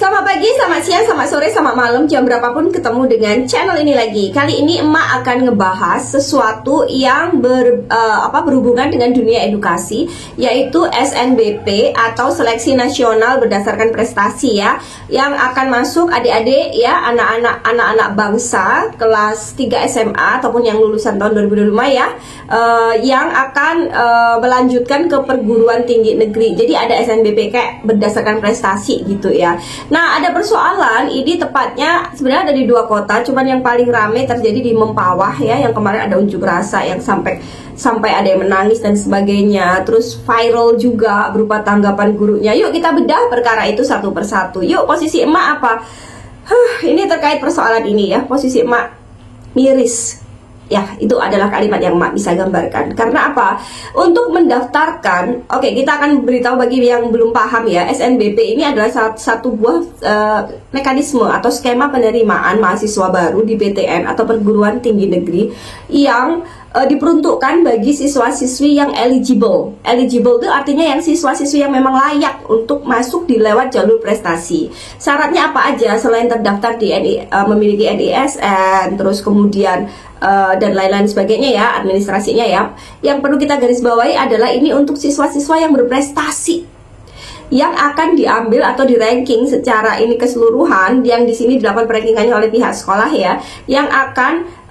Selamat pagi, selamat siang, selamat sore, selamat malam, jam berapapun ketemu dengan channel ini lagi. Kali ini emak akan ngebahas sesuatu yang berhubungan dengan dunia edukasi, yaitu SNBP atau Seleksi Nasional Berdasarkan Prestasi ya, yang akan masuk adik-adik ya, anak-anak bangsa kelas 3 SMA ataupun yang lulusan tahun 2025 ya, yang akan melanjutkan ke perguruan tinggi negeri. Jadi ada SNBP kayak berdasarkan prestasi gitu ya. Nah, ada persoalan, ini tepatnya sebenarnya ada di dua kota, cuman yang paling rame terjadi di Mempawah ya, yang kemarin ada unjuk rasa yang sampai ada yang menangis dan sebagainya. Terus viral juga berupa tanggapan gurunya. Yuk kita bedah perkara itu satu persatu. Yuk, posisi emak apa? Ini terkait persoalan ini ya, posisi emak miris. Ya, itu adalah kalimat yang emak bisa gambarkan. Karena apa? Untuk mendaftarkan, oke, kita akan beritahu bagi yang belum paham ya, SNBP ini adalah satu buah mekanisme atau skema penerimaan mahasiswa baru di PTN atau perguruan tinggi negeri yang diperuntukkan bagi siswa-siswi yang eligible. Eligible itu artinya yang siswa-siswi yang memang layak untuk masuk di lewat jalur prestasi. Syaratnya apa aja selain terdaftar di memiliki NISN, terus kemudian dan lain-lain sebagainya ya, administrasinya ya. Yang perlu kita garis bawahi adalah ini untuk siswa-siswa yang berprestasi, yang akan diambil atau di ranking secara ini keseluruhan, yang di sini dilakukan rankingannya oleh pihak sekolah ya, yang akan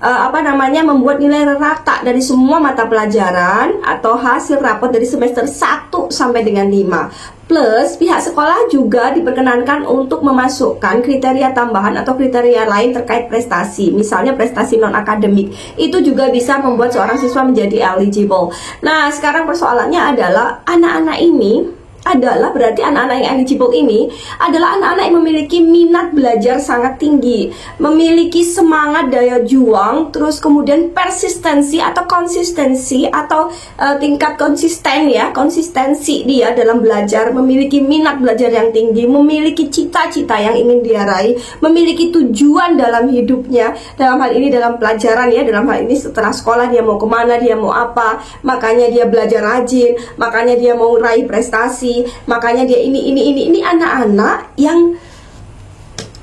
membuat nilai rata dari semua mata pelajaran atau hasil rapot dari semester 1 sampai dengan 5. Plus pihak sekolah juga diperkenankan untuk memasukkan kriteria tambahan atau kriteria lain terkait prestasi, misalnya prestasi non akademik. Itu juga bisa membuat seorang siswa menjadi eligible. Nah, sekarang persoalannya adalah anak-anak ini adalah berarti anak-anak yang eligible ini adalah anak-anak yang memiliki minat belajar sangat tinggi, memiliki semangat daya juang, terus kemudian persistensi atau konsistensi atau tingkat konsisten ya, konsistensi dia dalam belajar, memiliki minat belajar yang tinggi, memiliki cita-cita yang ingin dia raih, memiliki tujuan dalam hidupnya, dalam hal ini dalam pelajaran ya, dalam hal ini setelah sekolah dia mau kemana, dia mau apa, makanya dia belajar rajin, makanya dia mau raih prestasi, makanya dia ini anak-anak yang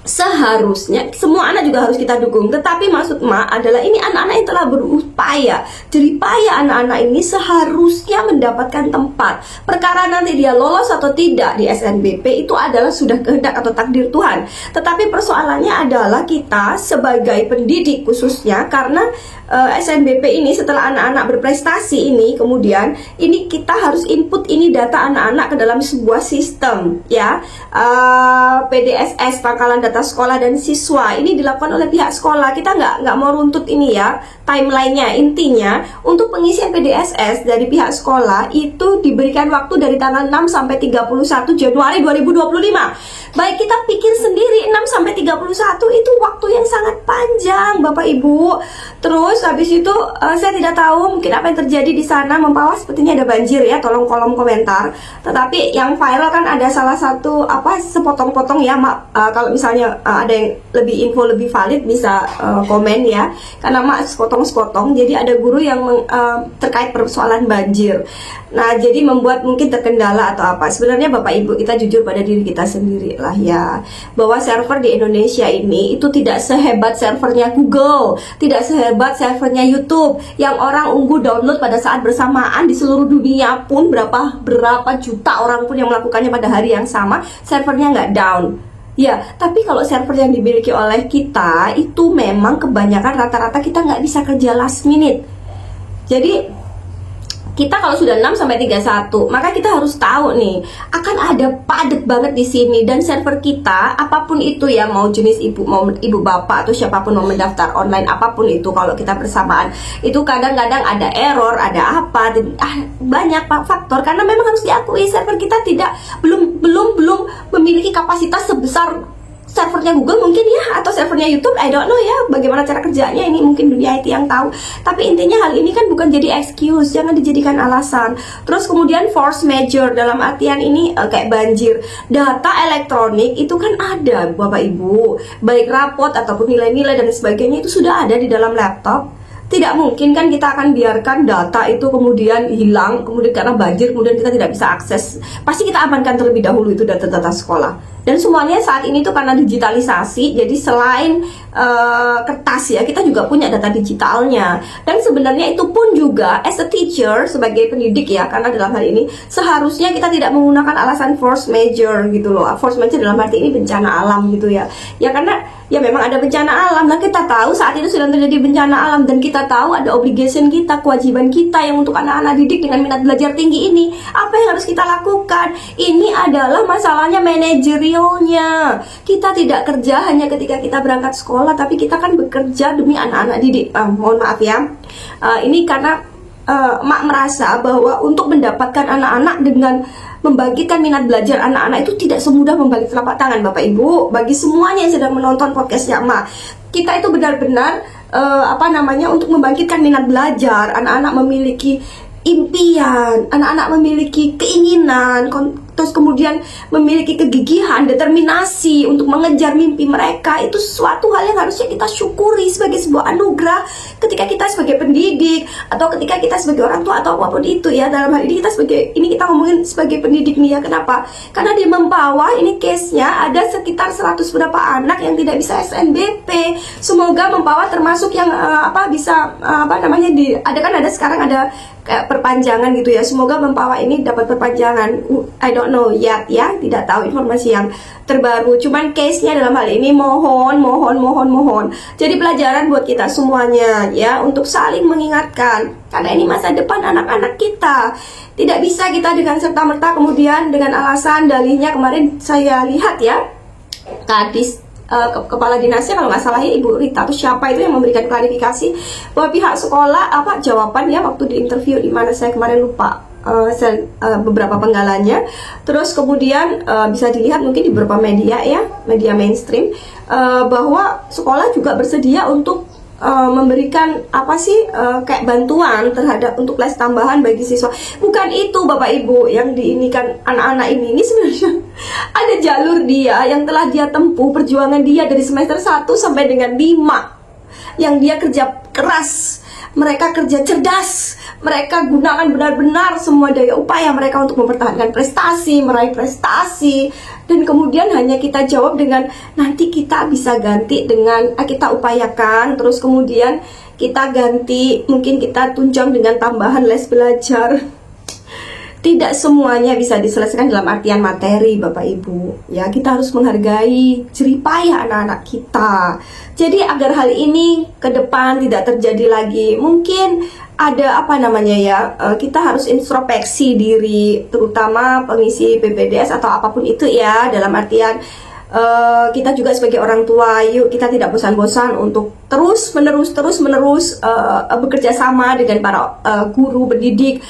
seharusnya semua anak juga harus kita dukung. Tetapi maksud emak adalah ini anak-anak yang telah berupaya, jeripaya anak-anak ini seharusnya mendapatkan tempat. Perkara nanti dia lolos atau tidak di SNBP itu adalah sudah kehendak atau takdir Tuhan. Tetapi persoalannya adalah kita sebagai pendidik khususnya, karena SNBP ini setelah anak-anak berprestasi ini, kemudian ini kita harus input ini data anak-anak ke dalam sebuah sistem ya, PDSS, pangkalan data sekolah dan siswa. Ini dilakukan oleh pihak sekolah. Kita nggak mau runtut ini ya timelinenya. Intinya untuk pengisian PDSS dari pihak sekolah itu diberikan waktu dari tanggal 6 sampai 31 Januari 2025. Baik, kita pikir sendiri 6 sampai 31 itu waktu yang sangat panjang Bapak Ibu. Terus habis itu saya tidak tahu mungkin apa yang terjadi di sana. Mempawah sepertinya ada banjir ya, tolong kolom komentar. Tetapi yang viral kan ada salah satu sepotong-potong ya, kalau misalnya ada yang lebih info lebih valid bisa komen ya, karena sepotong-sepotong. Jadi ada guru yang terkait persoalan banjir. Nah, jadi membuat mungkin terkendala atau apa. Sebenarnya Bapak Ibu, kita jujur pada diri kita sendiri lah ya, bahwa server di Indonesia ini itu tidak sehebat servernya Google, tidak sehebat servernya YouTube yang orang unggul download pada saat bersamaan di seluruh dunia pun, berapa juta orang pun yang melakukannya pada hari yang sama, servernya nggak down. Ya, tapi kalau server yang dimiliki oleh kita itu memang kebanyakan rata-rata kita nggak bisa kerja last minute. Jadi kita kalau sudah 6 sampai 31, maka kita harus tahu nih akan ada padat banget di sini, dan server kita apapun itu ya, mau jenis mau ibu bapak atau siapapun mau mendaftar online apapun itu, kalau kita bersamaan itu kadang-kadang ada error, ada apa, banyak faktor, karena memang harus diakui server kita belum memiliki kapasitas sebesar servernya Google mungkin ya, atau servernya YouTube, I don't know ya bagaimana cara kerjanya, ini mungkin dunia IT yang tahu. Tapi intinya hal ini kan bukan jadi excuse, jangan dijadikan alasan. Terus kemudian force major dalam artian ini kayak banjir, data elektronik itu kan ada Bapak Ibu, baik rapot ataupun nilai-nilai dan sebagainya itu sudah ada di dalam laptop. Tidak mungkin kan kita akan biarkan data itu kemudian hilang, kemudian karena banjir kemudian kita tidak bisa akses. Pasti kita amankan terlebih dahulu itu data-data sekolah. Dan semuanya saat ini tuh karena digitalisasi, jadi selain kertas ya, kita juga punya data digitalnya. Dan sebenarnya itu pun juga as a teacher, sebagai pendidik ya, karena dalam hal ini seharusnya kita tidak menggunakan alasan force major gitu loh. Force major dalam arti ini bencana alam gitu ya. Ya karena ya memang ada bencana alam. Nah, kita tahu saat itu sedang terjadi bencana alam, dan kita tahu ada obligation kita, kewajiban kita yang untuk anak-anak didik dengan minat belajar tinggi ini. Apa yang harus kita lakukan? Ini adalah masalahnya manajerialnya. Kita tidak kerja hanya ketika kita berangkat sekolah, tapi kita kan bekerja demi anak-anak didik. Mohon maaf ya. Ini karena Mak merasa bahwa untuk mendapatkan anak-anak dengan membangkitkan minat belajar anak-anak itu tidak semudah membalik telapak tangan, Bapak Ibu. Bagi semuanya yang sedang menonton podcastnya Mak, kita itu benar-benar untuk membangkitkan minat belajar. Anak-anak memiliki impian, anak-anak memiliki keinginan, terus kemudian memiliki kegigihan, determinasi untuk mengejar mimpi mereka. Itu suatu hal yang harusnya kita syukuri sebagai sebuah anugerah ketika kita sebagai pendidik, atau ketika kita sebagai orang tua, atau apapun itu ya. Dalam hal ini kita ngomongin sebagai pendidik nih ya. Kenapa? Karena di Mempawah ini case-nya ada sekitar 100 berapa anak yang tidak bisa SNBP. Semoga Mempawah termasuk yang ada sekarang ada kayak perpanjangan gitu ya. Semoga Mempawah ini dapat perpanjangan. I don't know yet ya, tidak tahu informasi yang terbaru. Cuman case-nya dalam hal ini mohon. Jadi pelajaran buat kita semuanya ya, untuk saling mengingatkan, karena ini masa depan anak-anak kita. Tidak bisa kita dengan serta-merta kemudian dengan alasan dalihnya, kemarin saya lihat ya, Kadis kepala dinasnya kalau nggak salah ya Ibu Rita atau siapa itu yang memberikan klarifikasi bahwa pihak sekolah jawaban ya waktu di interview di mana saya kemarin lupa beberapa penggalannya. Terus kemudian bisa dilihat mungkin di beberapa media ya, media mainstream, bahwa sekolah juga bersedia untuk memberikan kayak bantuan terhadap untuk les tambahan bagi siswa. Bukan itu Bapak Ibu yang diinikan anak-anak ini sebenarnya ada jalur dia yang telah dia tempuh, perjuangan dia dari semester 1 sampai dengan 5, yang dia kerja keras, mereka kerja cerdas, mereka gunakan benar-benar semua daya upaya mereka untuk mempertahankan prestasi, meraih prestasi. Dan kemudian hanya kita jawab dengan nanti kita bisa ganti dengan kita upayakan, terus kemudian kita ganti, mungkin kita tunjang dengan tambahan les belajar. Tidak semuanya bisa diselesaikan dalam artian materi Bapak Ibu ya. Kita harus menghargai jerih payah anak-anak kita. Jadi agar hal ini ke depan tidak terjadi lagi, mungkin ada kita harus introspeksi diri, terutama pengisi PPDS atau apapun itu ya. Dalam artian kita juga sebagai orang tua, yuk kita tidak bosan-bosan untuk terus menerus bekerja sama dengan para guru pendidik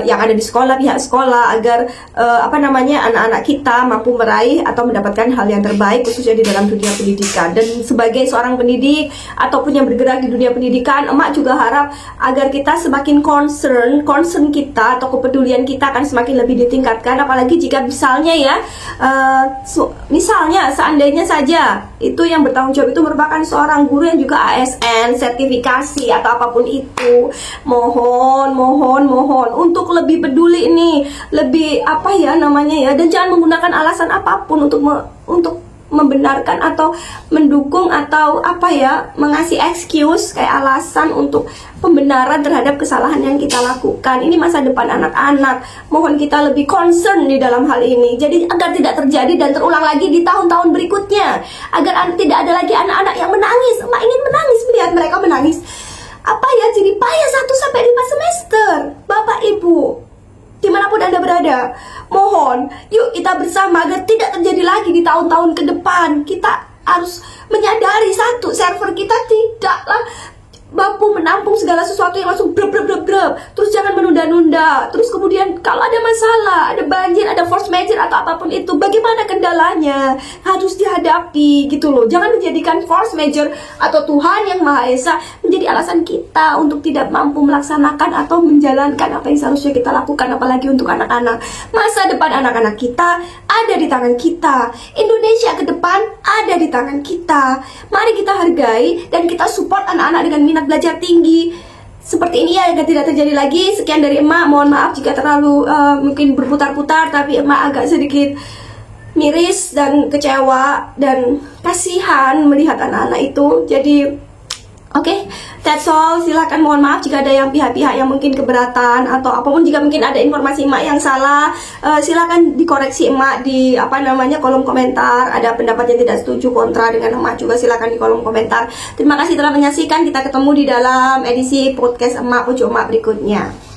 yang ada di sekolah, pihak sekolah, agar anak-anak kita mampu meraih atau mendapatkan hal yang terbaik khususnya di dalam dunia pendidikan. Dan sebagai seorang pendidik ataupun yang bergerak di dunia pendidikan, Emak juga harap agar kita semakin concern kita atau kepedulian kita akan semakin lebih ditingkatkan. Apalagi jika misalnya ya misalnya seandainya saja itu yang bertanggung jawab itu merupakan seorang guru yang juga ASN, sertifikasi atau apapun itu. Mohon untuk lebih peduli nih, lebih dan jangan menggunakan alasan apapun untuk membenarkan atau mendukung atau mengasih excuse kayak alasan untuk pembenaran terhadap kesalahan yang kita lakukan. Ini masa depan anak-anak. Mohon kita lebih concern di dalam hal ini. Jadi agar tidak terjadi dan terulang lagi di tahun-tahun berikutnya. Agar tidak ada lagi anak-anak yang menangis. Emak ingin menangis melihat mereka menangis. Jerih payah 1 sampai 5 semester. Bapak Ibu, dimanapun Anda berada, mohon yuk kita bersama agar tidak terjadi lagi di tahun-tahun ke depan. Kita harus menyadari satu, server kita tidaklah mampu menampung segala sesuatu yang langsung brep. Terus jangan menunda-nunda. Terus kemudian kalau ada masalah, ada banjir, ada force major atau apapun itu, bagaimana kendalanya harus dihadapi gitu loh. Jangan menjadikan force major atau Tuhan yang Maha Esa menjadi alasan kita untuk tidak mampu melaksanakan atau menjalankan apa yang seharusnya kita lakukan, apalagi untuk anak-anak. Masa depan anak-anak kita ada di tangan kita. Indonesia ke depan ada di tangan kita. Mari kita hargai dan kita support anak-anak dengan minat belajar tinggi seperti ini ya, agar tidak terjadi lagi. Sekian dari Emak, mohon maaf jika terlalu mungkin berputar-putar, tapi Emak agak sedikit miris dan kecewa dan kasihan melihat anak-anak itu. Jadi oke, that's all. Silakan, mohon maaf jika ada yang pihak-pihak yang mungkin keberatan atau apapun, jika mungkin ada informasi emak yang salah, silakan dikoreksi emak di kolom komentar. Ada pendapat yang tidak setuju kontra dengan emak juga, silakan di kolom komentar. Terima kasih telah menyaksikan. Kita ketemu di dalam edisi podcast emak pojok emak berikutnya.